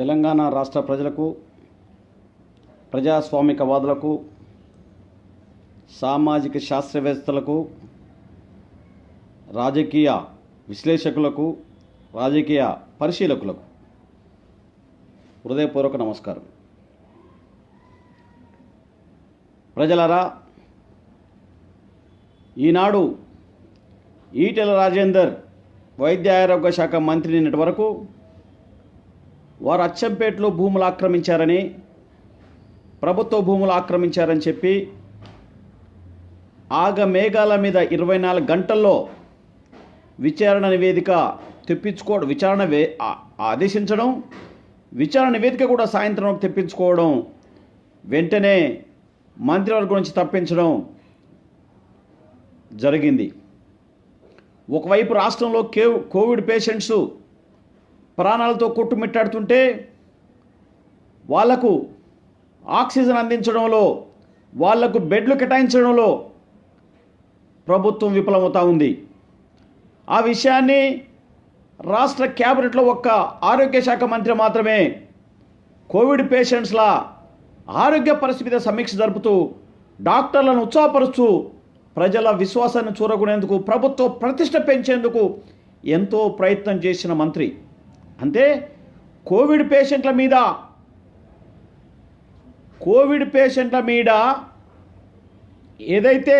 తెలంగాణ రాష్ట్ర ప్రజలకు, ప్రజాస్వామికవాదులకు, సామాజిక శాస్త్రవేత్తలకు, రాజకీయ విశ్లేషకులకు, రాజకీయ పరిశీలకులకు హృదయపూర్వక నమస్కారం. ప్రజలారా, ఈనాడు ఈటెల రాజేందర్ వైద్య ఆరోగ్య శాఖ మంత్రి నిన్నటి వరకు వారు అచ్చంపేటలో భూములు ఆక్రమించారని, ప్రభుత్వ భూములు ఆక్రమించారని చెప్పి ఆగమేఘాల మీద 24 గంటల్లో విచారణ నివేదిక తెప్పించుకోవడం, ఆదేశించడం, విచారణ నివేదిక కూడా సాయంత్రం తెప్పించుకోవడం, వెంటనే మంత్రివర్గం నుంచి తప్పించడం జరిగింది. ఒకవైపు రాష్ట్రంలో కోవిడ్ పేషెంట్స్ ప్రాణాలతో కొట్టుమిట్టాడుతుంటే వాళ్లకు ఆక్సిజన్ అందించడంలో, వాళ్లకు బెడ్లు కేటాయించడంలో ప్రభుత్వం విఫలమవుతూ ఉంది. ఆ విషయాన్ని రాష్ట్ర క్యాబినెట్లో ఒక్క ఆరోగ్య శాఖ మంత్రి మాత్రమే కోవిడ్ పేషెంట్స్ల ఆరోగ్య పరిస్థితి సమీక్ష జరుపుతూ డాక్టర్లను ఉత్సాహపరుస్తూ ప్రజల విశ్వాసాన్ని చూరగొనేందుకు, ప్రభుత్వ ప్రతిష్ట పెంచేందుకు ఎంతో ప్రయత్నం చేసిన మంత్రి. అంటే కోవిడ్ పేషెంట్ల మీద ఏదైతే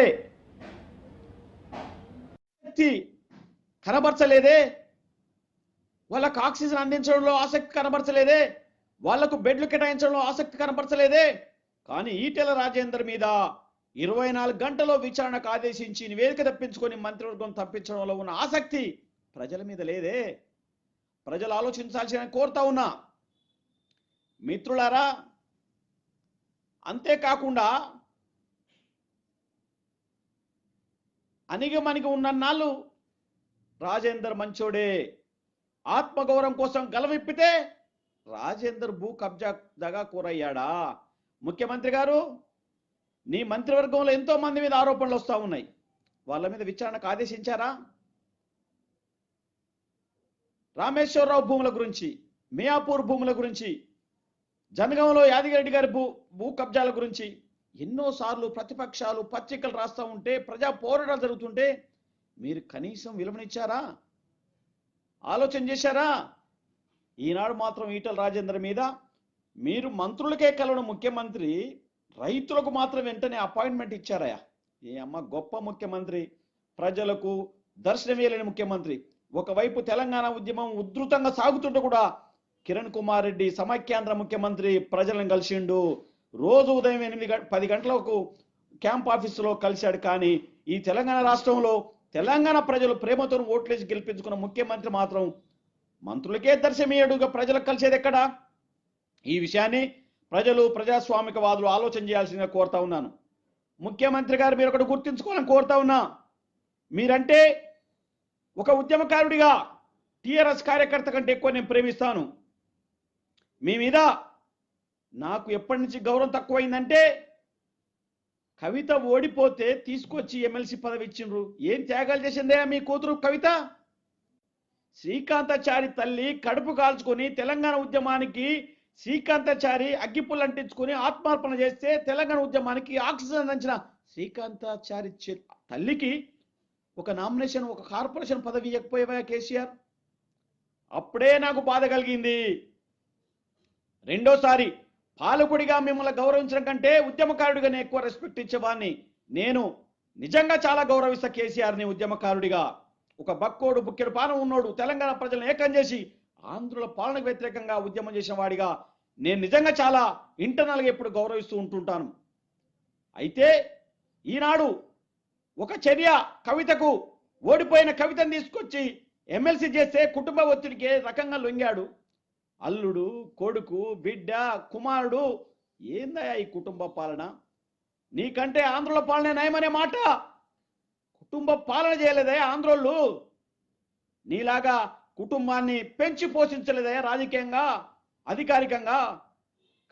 కనబరచలేదే, వాళ్ళకు ఆక్సిజన్ అందించడంలో ఆసక్తి కనబరచలేదే, వాళ్లకు బెడ్లు కేటాయించడంలో ఆసక్తి కనబరచలేదే, కానీ ఈటెల రాజేందర్ మీద 24 గంటల్లో విచారణకు ఆదేశించి నివేదిక తప్పించుకొని మంత్రివర్గం తప్పించడంలో ఉన్న ఆసక్తి ప్రజల మీద లేదే. ప్రజలు ఆలోచించాల్సిన కోరుతా ఉన్నా. మిత్రులారా, అంతేకాకుండా అణిగిమణిగి ఉన్నన్నాళ్ళు రాజేందర్ మంచోడే, ఆత్మగౌరవం కోసం గలవిప్పితే రాజేందర్ భూ కబ్జా దగా కూరయ్యాడా? ముఖ్యమంత్రి గారు, నీ మంత్రివర్గంలో ఎంతో మంది మీద ఆరోపణలు వస్తూ ఉన్నాయి. వాళ్ళ మీద విచారణకు ఆదేశించారా? రామేశ్వరరావు భూముల గురించి, మియాపూర్ భూముల గురించి, జనగాంలో యాదగిరెడ్డి గారి భూ కబ్జాల గురించి ఎన్నోసార్లు ప్రతిపక్షాలు పత్రికలు రాస్తూ ఉంటే, ప్రజా పోరాటాలు జరుగుతుంటే మీరు కనీసం విలువనిచ్చారా? ఆలోచన చేశారా? ఈనాడు మాత్రం ఈటెల రాజేందర్ మీద మీరు మంత్రులకే కలవడం ముఖ్యమంత్రి, రైతులకు మాత్రం వెంటనే అపాయింట్మెంట్ ఇచ్చారయా? ఏ అమ్మ గొప్ప ముఖ్యమంత్రి, ప్రజలకు దర్శనమేయలేని ముఖ్యమంత్రి. ఒకవైపు తెలంగాణ ఉద్యమం ఉధృతంగా సాగుతుంటే కూడా కిరణ్ కుమార్ రెడ్డి సమైక్యాంధ్ర ముఖ్యమంత్రి ప్రజలను కలిసిండు. రోజు ఉదయం 10 గంటలకు క్యాంప్ ఆఫీసులో కలిశాడు. కానీ ఈ తెలంగాణ రాష్ట్రంలో తెలంగాణ ప్రజలు ప్రేమతో ఓట్లేసి గెలిపించుకున్న ముఖ్యమంత్రి మాత్రం మంత్రులకే దర్శనమేయడుగా ప్రజలకు కలిసేది ఎక్కడా? ఈ విషయాన్ని ప్రజలు, ప్రజాస్వామికవాదులు ఆలోచన చేయాల్సిందిగా కోరుతా ఉన్నాను. ముఖ్యమంత్రి గారు మీరు ఒకటి గుర్తుంచుకోవాలని కోరుతా ఉన్నా. మీరంటే ఒక ఉద్యమకారుడిగా టీఆర్ఎస్ కార్యకర్త కంటే ఎక్కువ నేను ప్రేమిస్తాను. మీ మీద నాకు ఎప్పటి నుంచి గౌరవం తక్కువైందంటే, కవిత ఓడిపోతే తీసుకొచ్చి ఎమ్మెల్సీ పదవి ఇచ్చిండ్రు. ఏం త్యాగాలు చేసిందే మీ కూతురు కవిత? శ్రీకాంతాచారి తల్లి కడుపు కాల్చుకొని తెలంగాణ ఉద్యమానికి శ్రీకాంతాచారి అగ్గిపుల్లు అంటించుకొని ఆత్మార్పణ చేస్తే తెలంగాణ ఉద్యమానికి ఆక్సిజన్ అందించిన శ్రీకాంతాచారి తల్లికి ఒక నామినేషన్, ఒక కార్పొరేషన్ పదవి ఇవ్వకపోయావా కేసీఆర్? అప్పుడే నాకు బాధ కలిగింది. రెండోసారి పాలకుడిగా మిమ్మల్ని గౌరవించడం కంటే ఉద్యమకారుడిగా నేను ఎక్కువ రెస్పెక్ట్ ఇచ్చేవాడిని. నేను నిజంగా చాలా గౌరవిస్తా కేసీఆర్ని ఉద్యమకారుడిగా. ఒక బక్కోడు బుక్కెడు పానం ఉన్నోడు తెలంగాణ ప్రజలను ఏకం చేసి ఆంధ్రుల పాలనకు వ్యతిరేకంగా ఉద్యమం చేసిన వాడిగా నేను నిజంగా చాలా ఇంటర్నల్గా ఎప్పుడు గౌరవిస్తూ ఉంటుంటాను. అయితే ఈనాడు ఒక చర్య, కవితకు ఓడిపోయిన కవితను తీసుకొచ్చి ఎమ్మెల్సీ చేస్తే కుటుంబ ఒత్తిడికి ఏ రకంగా లొంగాడు. అల్లుడు, కొడుకు, బిడ్డ, కుమారుడు, ఏందయ్యా ఈ కుటుంబ పాలన? నీకంటే ఆంధ్రుల పాలన నయమనే మాట. కుటుంబ పాలన చేయలేదయ్యా ఆంధ్రోళ్ళు. నీలాగా కుటుంబాన్ని పెంచి పోషించలేదయ్యా రాజకీయంగా, అధికారికంగా.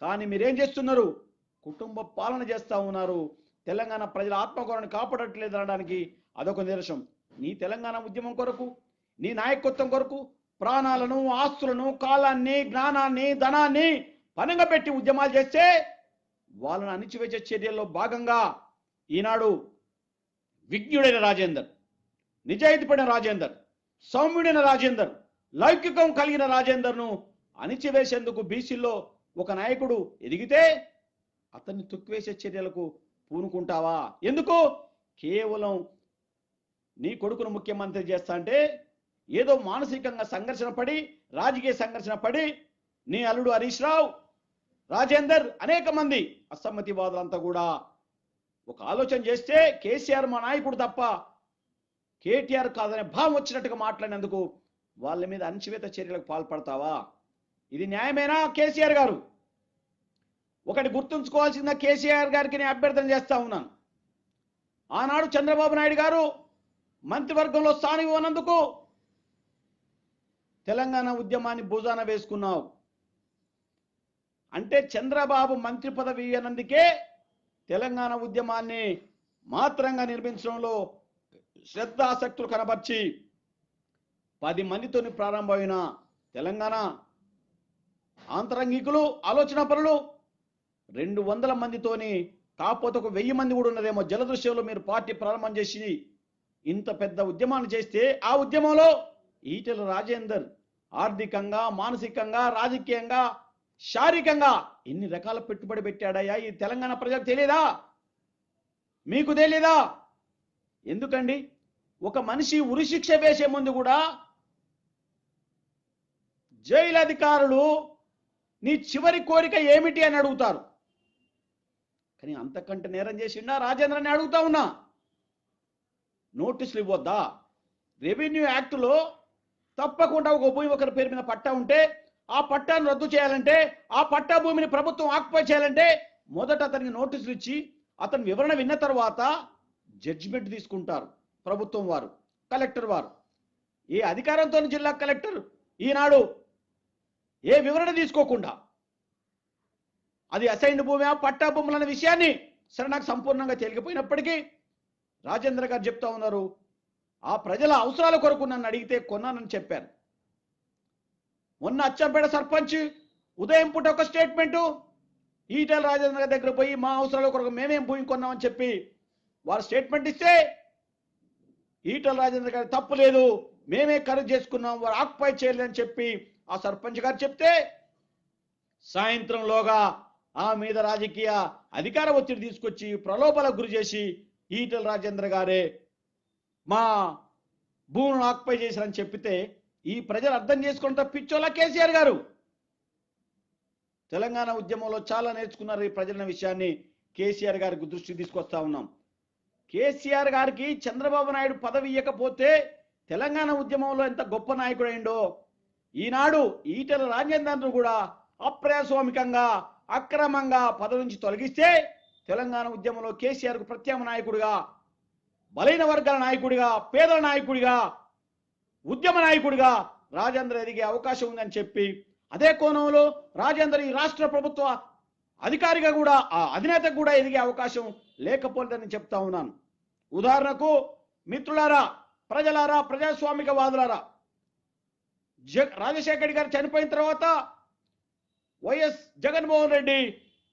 కానీ మీరేం చేస్తున్నారు? కుటుంబ పాలన చేస్తూ ఉన్నారు. తెలంగాణ ప్రజల ఆత్మగౌరవాన్ని కాపాడట్లేదు అనడానికి అదొక నిదర్శనం. నీ తెలంగాణ ఉద్యమం కొరకు, నీ నాయకత్వం కొరకు ప్రాణాలను, ఆస్తులను, కాలాన్ని, జ్ఞానాన్ని, ధనాన్ని పనంగా పెట్టి ఉద్యమాలు చేస్తే వాళ్ళని అణిచివేసే చర్యల్లో భాగంగా ఈనాడు విజ్ఞుడైన రాజేందర్, నిజాయితీపడిన రాజేందర్, సౌమ్యుడైన రాజేందర్, లౌకికం కలిగిన రాజేందర్ను అణిచివేసేందుకు బీసీలో ఒక నాయకుడు ఎదిగితే అతన్ని తొక్కివేసే చర్యలకు పూనుకుంటావా? ఎందుకు? కేవలం నీ కొడుకును ముఖ్యమంత్రి చేస్తా అంటే ఏదో మానసికంగా సంఘర్షణ పడి, రాజకీయ సంఘర్షణ పడి నీ అల్లుడు హరీష్ రావు, రాజేందర్, అనేక మంది అసమ్మతివాదులంతా కూడా ఒక ఆలోచన చేస్తే కేసీఆర్ మా నాయకుడు తప్ప కేటీఆర్ కాదనే భావం వచ్చినట్టుగా మాట్లాడినందుకు వాళ్ళ మీద అణచివేత చర్యలకు పాల్పడతావా? ఇది న్యాయమేనా? కేసీఆర్ గారు ఒకటి గుర్తుంచుకోవాల్సిందా, కేసీఆర్ గారికి నేను అభ్యర్థన చేస్తా ఉన్నాను. ఆనాడు చంద్రబాబు నాయుడు గారు మంత్రివర్గంలో స్థానం ఇవ్వనందుకు తెలంగాణ ఉద్యమాన్ని భుజాన వేసుకున్నావు అంటే చంద్రబాబు మంత్రి పదవి ఇవ్వనందుకే తెలంగాణ ఉద్యమాన్ని మాత్రంగా నిర్మించడంలో శ్రద్ధాసక్తులు కనబర్చి 10 మందితోని ప్రారంభమైన తెలంగాణ ఆంతరంగికులు, ఆలోచన పరులు 200 మందితోని, కాకపోతే ఒక 1000 మంది కూడా ఉన్నదేమో జలదృశ్యంలో మీరు పార్టీ ప్రారంభం చేసి ఇంత పెద్ద ఉద్యమాన్ని చేస్తే ఆ ఉద్యమంలో ఈటెల రాజేందర్ ఆర్థికంగా, మానసికంగా, రాజకీయంగా, శారీరకంగా ఎన్ని రకాల పెట్టుబడి పెట్టాడయ్యా ఈ తెలంగాణ ప్రజలకు తెలియదా? మీకు తెలియదా? ఎందుకండి ఒక మనిషి ఉరిశిక్ష వేసే ముందు కూడా జైలు అధికారులు నీ చివరి కోరిక ఏమిటి అని అడుగుతారు. కానీ అంతకంటే నేరం చేసిండా రాజేంద్రని అడుగుతా ఉన్నా. నోటీసులు ఇవ్వద్దా? రెవెన్యూ యాక్టులో తప్పకుండా ఒక భూమి ఒకరి పేరు మీద పట్టా ఉంటే ఆ పట్టాను రద్దు చేయాలంటే, ఆ పట్టా భూమిని ప్రభుత్వం ఆక్యుపై చేయాలంటే మొదట అతనికి నోటీసులు ఇచ్చి అతని వివరణ విన్న తర్వాత జడ్జిమెంట్ తీసుకుంటారు ప్రభుత్వం వారు, కలెక్టర్ వారు. ఏ అధికారంతో జిల్లా కలెక్టర్ ఈనాడు ఏ వివరణ తీసుకోకుండా అది అసైన్డ్ భూమి, పట్టా భూములన్న విషయాన్ని సరే నాకు సంపూర్ణంగా తెలియకపోయినప్పటికీ రాజేంద్ర గారు చెప్తా ఉన్నారు, ఆ ప్రజల అవసరాల కొరకు నన్ను అడిగితే కొన్నానని చెప్పారు. మొన్న అచ్చంపేట సర్పంచ్ ఉదయం పూట ఒక స్టేట్మెంటు, ఈటెల రాజేంద్ర గారి దగ్గర పోయి మా అవసరాల కొరకు మేమేం భూమి కొన్నామని చెప్పి వారు స్టేట్మెంట్ ఇస్తే ఈటెల రాజేంద్ర గారి తప్పు లేదు, మేమే ఖరీదు చేసుకున్నాం, వారు ఆక్యుపై చేయలేదని చెప్పి ఆ సర్పంచ్ గారు చెప్తే సాయంత్రంలోగా ఆ మీద రాజకీయ అధికార ఒత్తిడి తీసుకొచ్చి ప్రలోభాలకు గురి చేసి ఈటెల రాజేంద్ర గారే మా భూములను ఆక్యుపై చేశారని చెప్పితే ఈ ప్రజలు అర్థం చేసుకుంటా పిచ్చోళ్ళ కేసీఆర్ గారు. తెలంగాణ ఉద్యమంలో చాలా నేర్చుకున్నారు ఈ ప్రజల విషయాన్ని కేసీఆర్ గారికి దృష్టికి తీసుకొస్తా ఉన్నాం. కేసీఆర్ గారికి చంద్రబాబు నాయుడు పదవి ఇవ్వకపోతే తెలంగాణ ఉద్యమంలో ఎంత గొప్ప నాయకుడు అయిండో ఈనాడు ఈటెల రాజేందర్ను కూడా అప్రజాస్వామికంగా, అక్రమంగా పదవి నుంచి తొలగిస్తే తెలంగాణ ఉద్యమంలో కేసీఆర్కు ప్రత్యామ్నాయ నాయకుడిగా, బలైన వర్గాల నాయకుడిగా, పేదల నాయకుడిగా, ఉద్యమ నాయకుడిగా రాజేంద్ర ఎదిగే అవకాశం ఉందని చెప్పి అదే కోణంలో రాజేంద్ర ఈ రాష్ట్ర ప్రభుత్వ అధికారిగా కూడా, ఆ అధినేతకు కూడా ఎదిగే అవకాశం లేకపోలేదని చెప్తా ఉన్నాను. ఉదాహరణకు మిత్రులారా, ప్రజలారా, ప్రజాస్వామిక వాదులారా, రాజశేఖర్ గారు చనిపోయిన తర్వాత వైఎస్ జగన్మోహన్ రెడ్డి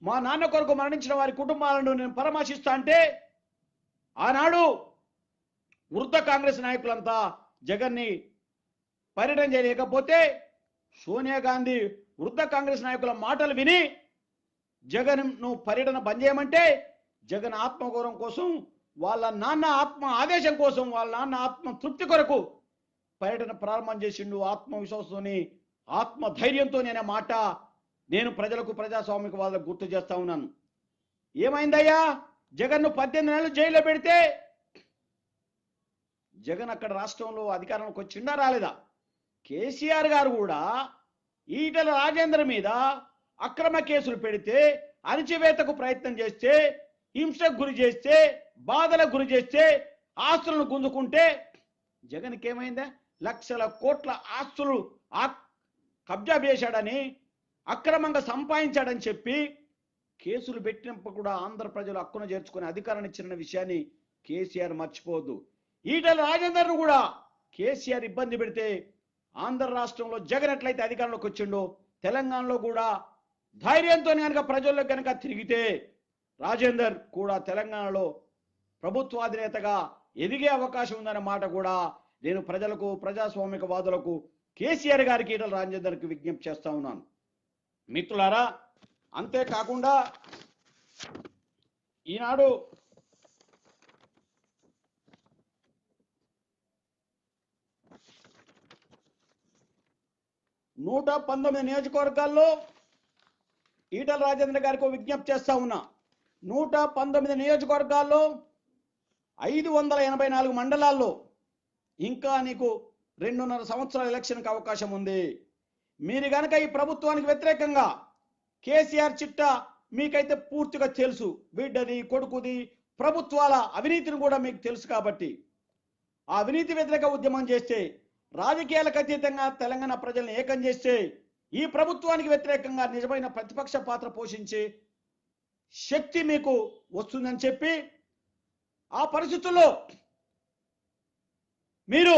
మా నాన్న కొరకు మరణించిన వారి కుటుంబాలను నేను పరామర్శిస్తా అంటే ఆనాడు వృద్ధ కాంగ్రెస్ నాయకులంతా జగన్ని పర్యటన చేయలేకపోతే సోనియా గాంధీ వృద్ధ కాంగ్రెస్ నాయకుల మాటలు విని జగన్ను పర్యటన బంద్ చేయమంటే జగన్ ఆత్మగౌరవం కోసం, వాళ్ళ నాన్న ఆత్మ ఆదేశం కోసం, వాళ్ళ నాన్న ఆత్మ తృప్తి కొరకు పర్యటన ప్రారంభం చేసిండు. ఆత్మవిశ్వాసంతోని, ఆత్మధైర్యంతో అనే మాట నేను ప్రజలకు, ప్రజాస్వామిక వాళ్ళకు గుర్తు చేస్తా ఉన్నాను. ఏమైందయ్యా? జగన్ను 18 నెలలు జైల్లో పెడితే జగన్ అక్కడ రాష్ట్రంలో అధికారంలోకి వచ్చిండా రాలేదా? కేసీఆర్ గారు కూడా ఈటెల రాజేంద్ర మీద అక్రమ కేసులు పెడితే, అణచివేతకు ప్రయత్నం చేస్తే, హింసకు గురి చేస్తే, బాధలకు గురి చేస్తే, ఆస్తులను గుంజుకుంటే జగన్కి ఏమైందా? లక్షల కోట్ల ఆస్తులు కబ్జా చేశాడని, అక్రమంగా సంపాదించాడని చెప్పి కేసులు పెట్టినప్పుడు కూడా ఆంధ్ర ప్రజలు హక్కున చేర్చుకునే అధికారాన్ని ఇచ్చిన విషయాన్ని కేసీఆర్ మర్చిపోవద్దు. ఈటెల రాజేందర్ను కూడా కేసీఆర్ ఇబ్బంది పెడితే ఆంధ్ర రాష్ట్రంలో జగన్ ఎట్లయితే అధికారంలోకి వచ్చిండో తెలంగాణలో కూడా ధైర్యంతో కనుక ప్రజల్లో కనుక తిరిగితే రాజేందర్ కూడా తెలంగాణలో ప్రభుత్వాధినేతగా ఎదిగే అవకాశం ఉందనే మాట కూడా నేను ప్రజలకు ప్రజాస్వామికవాదులకు కేసీఆర్ గారికి ఈటల రాజేందర్కి విజ్ఞప్తి చేస్తా ఉన్నాను. మిత్రులారా, అంతేకాకుండా ఈనాడు నూట 19 నియోజకవర్గాల్లో ఈటల రాజేంద్ర గారికి విజ్ఞప్తి చేస్తా ఉన్నా. 119 నియోజకవర్గాల్లో 584 మండలాల్లో ఇంకా నీకు 2.5 సంవత్సరాల ఎలక్షన్కి అవకాశం ఉంది. మీరు గనక ఈ ప్రభుత్వానికి వ్యతిరేకంగా కేసీఆర్ చిట్టా మీకైతే పూర్తిగా తెలుసు, బిడ్డది కొడుకుది ప్రభుత్వాల అవినీతిని కూడా మీకు తెలుసు. కాబట్టి ఆ అవినీతి వ్యతిరేక ఉద్యమం చేస్తే, రాజకీయాలకు అతీతంగా తెలంగాణ ప్రజల్ని ఏకం చేస్తే, ఈ ప్రభుత్వానికి వ్యతిరేకంగా నిజమైన ప్రతిపక్ష పాత్ర పోషించే శక్తి మీకు వస్తుందని చెప్పి, ఆ పరిస్థితుల్లో మీరు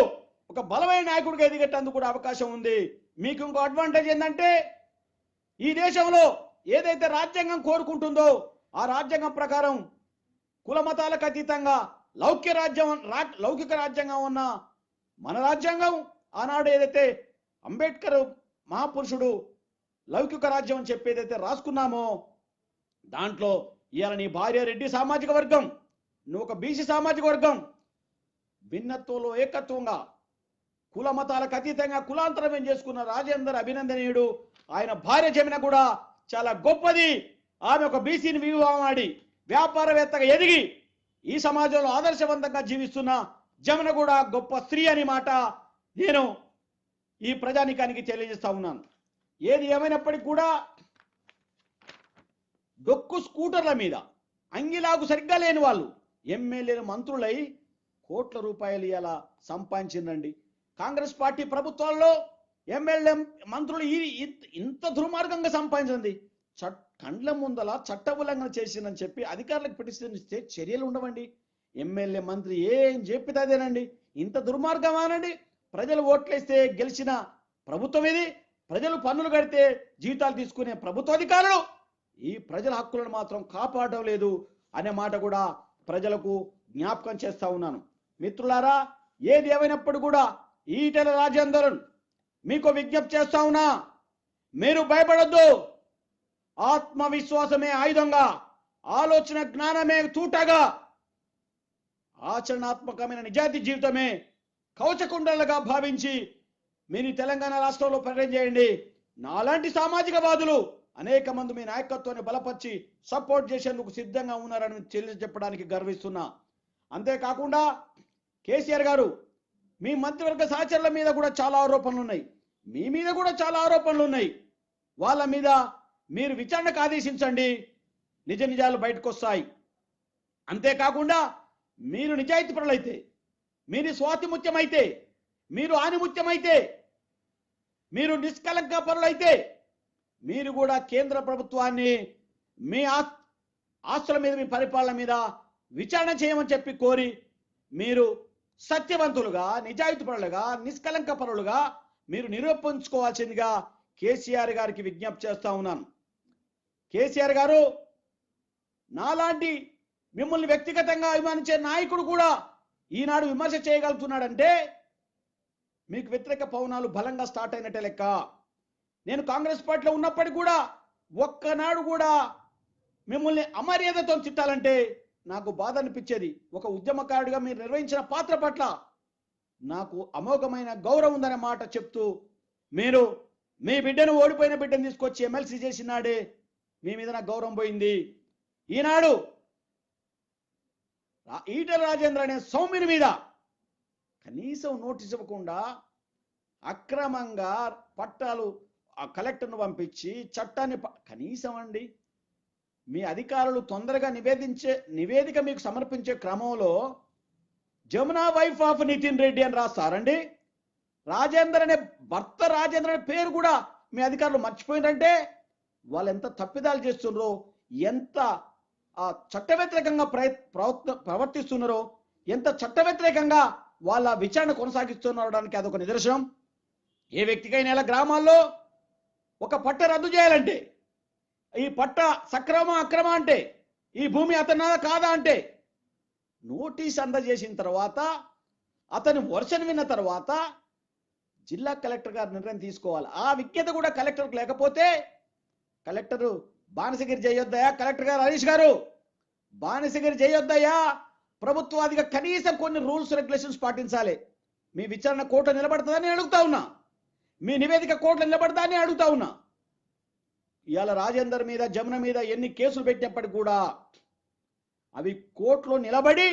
ఒక బలమైన నాయకుడిగా ఎదిగేటందుకు కూడా అవకాశం ఉంది. మీకు ఇంకో అడ్వాంటేజ్ ఏంటంటే, ఈ దేశంలో ఏదైతే రాజ్యాంగం కోరుకుంటుందో ఆ రాజ్యాంగం ప్రకారం కుల మతాలకు అతీతంగా లౌకిక రాజ్యాంగం ఉన్న మన రాజ్యాంగం, ఆనాడు ఏదైతే అంబేద్కర్ మహాపురుషుడు లౌకిక రాజ్యం అని చెప్పి ఏదైతే రాసుకున్నామో దాంట్లో ఇవాళ నీ భార్య రెడ్డి సామాజిక వర్గం, నువ్వు ఒక బీసీ సామాజిక వర్గం, భిన్నత్వంలో ఏకత్వంగా కుల మతాలకు అతీతంగా కులాంతరం చేసుకున్న రాజేందర్ అభినందనీయుడు. ఆయన భార్య జమిన కూడా చాలా గొప్పది. ఆమె ఒక బీసీని వివాహం ఆడి వ్యాపారవేత్తగా ఎదిగి ఈ సమాజంలో ఆదర్శవంతంగా జీవిస్తున్న జమున కూడా గొప్ప స్త్రీ అని మాట నేను ఈ ప్రజానికానికి తెలియజేస్తా ఉన్నాను. ఏది ఏమైనప్పటికీ కూడా డొక్కు స్కూటర్ల మీద అంగిలాగు సరిగ్గా లేని వాళ్ళు ఎమ్మెల్యేలు మంత్రులై కోట్ల రూపాయలు ఇలా సంపాదించిందండి. కాంగ్రెస్ పార్టీ ప్రభుత్వాల్లో ఎమ్మెల్యే మంత్రులు ఇంత దుర్మార్గంగా సంపాదించింది. కండ్ల ముందల చట్ట ఉల్లంఘన చేసిందని చెప్పి అధికారులకు పిటిస్తే చర్యలు ఉండవండి. ఎమ్మెల్యే మంత్రి ఏం చెప్పితే అదేనండి. ఇంత దుర్మార్గమానండి. ప్రజలు ఓట్లేస్తే గెలిచిన ప్రభుత్వం ఇది, ప్రజలు పన్నులు కడితే జీతాలు తీసుకునే ప్రభుత్వాధికారులు ఈ ప్రజల హక్కులను మాత్రం కాపాడడం లేదు అనే మాట కూడా ప్రజలకు జ్ఞాపకం చేస్తా ఉన్నాను. మిత్రులారా, ఏది ఏమైనప్పుడు కూడా ఈటెల రాజేందర్ మీకు విజ్ఞప్తి చేస్తా ఉన్నా, మీరు భయపడొద్దు. ఆత్మవిశ్వాసమే ఆయుధంగా, ఆలోచన జ్ఞానమే తూటగా, ఆచరణాత్మకమైన నిజాయితీ జీవితమే కవచకుండలుగా భావించి మీరు తెలంగాణ రాష్ట్రంలో పర్యటన చేయండి. నాలాంటి సామాజికవాదులు అనేక మంది మీ నాయకత్వాన్ని బలపరిచి సపోర్ట్ చేసేందుకు సిద్ధంగా ఉన్నారని చెప్పడానికి గర్విస్తున్నా. అంతేకాకుండా కేసీఆర్ గారు మీ మంత్రివర్గ సహచరుల మీద కూడా చాలా ఆరోపణలు ఉన్నాయి, మీ మీద కూడా చాలా ఆరోపణలు ఉన్నాయి. వాళ్ళ మీద మీరు విచారణకు ఆదేశించండి, నిజ నిజాలు బయటకు వస్తాయి. అంతేకాకుండా మీరు నిజాయితీ పరులైతే, మీరు స్వాతిముత్యమైతే, మీరు ఆనిముత్యమైతే, మీరు నిష్కలంక పరులైతే మీరు కూడా కేంద్ర ప్రభుత్వాన్ని మీ ఆస్తుల మీద, మీ పరిపాలన మీద విచారణ చేయమని చెప్పి కోరి, మీరు సత్యవంతులుగా, నిజాయితీ పరులుగా, నిష్కలంక పరులుగా మీరు నిరూపించుకోవాల్సిందిగా కేసీఆర్ గారికి విజ్ఞప్తి చేస్తా ఉన్నాను. కేసీఆర్ గారు నాలాంటి మిమ్మల్ని వ్యక్తిగతంగా అభిమానించే నాయకుడు కూడా ఈనాడు విమర్శ చేయగలుగుతున్నాడంటే మీకు వ్యతిరేక పవనాలు బలంగా స్టార్ట్ అయినట్టే లెక్క. నేను కాంగ్రెస్ పార్టీలో ఉన్నప్పటికీ కూడా ఒక్కనాడు కూడా మిమ్మల్ని అమర్యాదతో తిట్టాలంటే నాకు బాధ అనిపించేది. ఒక ఉద్యమకారుడిగా మీరు నిర్వహించిన పాత్ర పట్ల నాకు అమోఘమైన గౌరవం ఉందనే మాట చెప్తూ, మీరు మీ బిడ్డను, ఓడిపోయిన బిడ్డను తీసుకొచ్చి ఎమ్మెల్సీ చేసినాడే మీ మీద నాకు గౌరవం పోయింది. ఈనాడు ఈటెల రాజేందర్ అనే సౌమ్యుని మీద కనీసం నోటీస్ ఇవ్వకుండా అక్రమంగా పట్టాలు ఆ కలెక్టర్ను పంపించి చట్టాన్ని కనీసం అండి మీ అధికారులు తొందరగా నివేదిక మీకు సమర్పించే క్రమంలో జమునా వైఫ్ ఆఫ్ నితిన్ రెడ్డి అని రాస్తారండి. రాజేందర్ అనే భర్త రాజేందర్ అనే పేరు కూడా మీ అధికారులు మర్చిపోయిందంటే వాళ్ళు ఎంత తప్పిదాలు చేస్తున్నారో, ఎంత చట్ట వ్యతిరేకంగా ప్రవర్తిస్తున్నారో, ఎంత చట్ట వ్యతిరేకంగా వాళ్ళ విచారణ కొనసాగిస్తున్నారడానికి అదొక నిదర్శనం. ఏ వ్యక్తికైనా ఇలా గ్రామాల్లో ఒక పట్ట రద్దు చేయాలంటే, ఈ పట్ట సక్రమ అక్రమ అంటే, ఈ భూమి అతనిదా కాదా అంటే నోటీస్ అందజేసిన తర్వాత, అతని వర్షన్ విన్న తర్వాత జిల్లా కలెక్టర్ గారు నిర్ణయం తీసుకోవాలి. ఆ విజ్ఞత కూడా కలెక్టర్కు లేకపోతే, కలెక్టరు బానిసగిరి చేయొద్దయా, కలెక్టర్ గారు హరీష్ గారు బానిసగిరి చేయొద్దయా, ప్రభుత్వాదిగా కనీసం కొన్ని రూల్స్ రెగ్యులేషన్స్ పాటించాలి. మీ విచారణ కోర్టులో నిలబడుతుందని అడుగుతా ఉన్నా, మీ నివేదిక కోర్టులో నిలబడతా అని అడుగుతా ఉన్నా. ఇవాళ రాజేందర్ మీద, జమున మీద ఎన్ని కేసులు పెట్టినప్పటికీ కూడా అవి కోర్టులో నిలబడి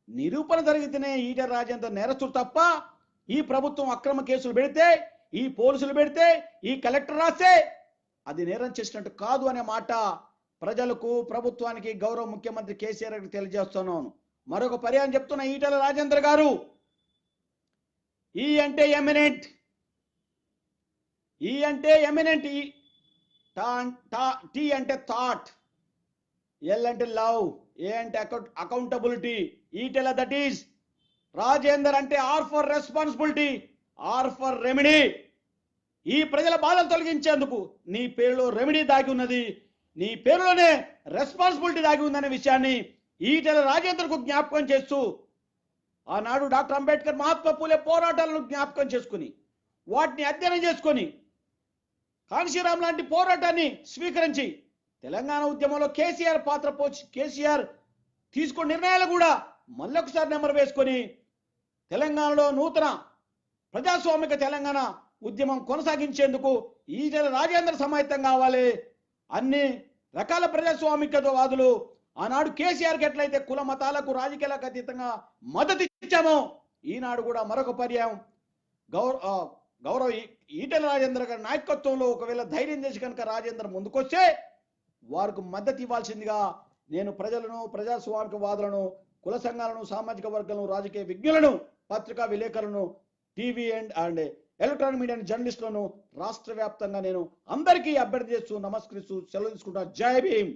నిరూపణ జరిగితేనే ఈటెల రాజేందర్ నేరస్తుడు తప్ప, ఈ ప్రభుత్వం అక్రమ కేసులు పెడితే, ఈ పోలీసులు పెడితే, ఈ కలెక్టర్ రాస్తే అది నేరం చేసినట్టు కాదు అనే మాట ప్రజలకు, ప్రభుత్వానికి, గౌరవ ముఖ్యమంత్రి కేసీఆర్ గారికి తెలియజేస్తున్నాను. మరొక పర్యాయం చెప్తున్న ఈటెల రాజేందర్ గారు, ఈ అంటే ఎమినెంట్, ఈ అంటే ఎమినెంట్, టీ అంటే థాట్, ఎల్ అంటే లవ్, ఏ అంటే accountability. Etela that is Rajender అంటే R for responsibility, R for remedy. ఈ ప్రజల బాధలు తొలగించేందుకు నీ పేరులో రెమెడీ దాగి ఉన్నది, నీ పేరులోనే రెస్పాన్సిబిలిటీ దాగి ఉందనే విషయాన్ని ఈటెల రాజేందర్కు జ్ఞాపకం చేస్తూ, ఆనాడు డాక్టర్ అంబేద్కర్, మహాత్మా పూలే పోరాటాలను జ్ఞాపకం చేసుకుని, వాటిని అధ్యయనం చేసుకొని, కాన్షీరామ్ లాంటి పోరాటాన్ని స్వీకరించి తెలంగాణ ఉద్యమంలో కేసీఆర్ పాత్ర పోచి, కేసీఆర్ తీసుకున్న నిర్ణయాలు కూడా మళ్ళొకసారి నెంబర్ వేసుకొని తెలంగాణలో నూతన ప్రజాస్వామిక తెలంగాణ ఉద్యమం కొనసాగించేందుకు ఈటెల రాజేందర్ సమాయత్తం కావాలి. అన్ని రకాల ప్రజాస్వామికవాదులు ఆనాడు కేసీఆర్కి ఎట్లయితే కుల మతాలకు, రాజకీయాలకు అతీతంగా మద్దతు ఇచ్చామో, ఈనాడు కూడా మరొక పర్యాయం గౌరవ ఈటెల రాజేందర్ గారి నాయకత్వంలో ఒకవేళ ధైర్యం చేసి కనుక రాజేందర్ ముందుకొస్తే వారికి మద్దతు ఇవ్వాల్సిందిగా నేను ప్రజలను, ప్రజాస్వామికవాదులను, కుల సంఘాలను, సామాజిక వర్గాలను, రాజకీయ విజ్ఞులను, పత్రికా విలేకరులను, టీవీ అండ్ ఎలక్ట్రానిక్ మీడియా జర్నలిస్టులను రాష్ట్ర వ్యాప్తంగా నేను అందరికీ అభ్యర్థి చేస్తూ, నమస్కరిస్తూ సెలవు తీసుకుంటా. జై భీమ్.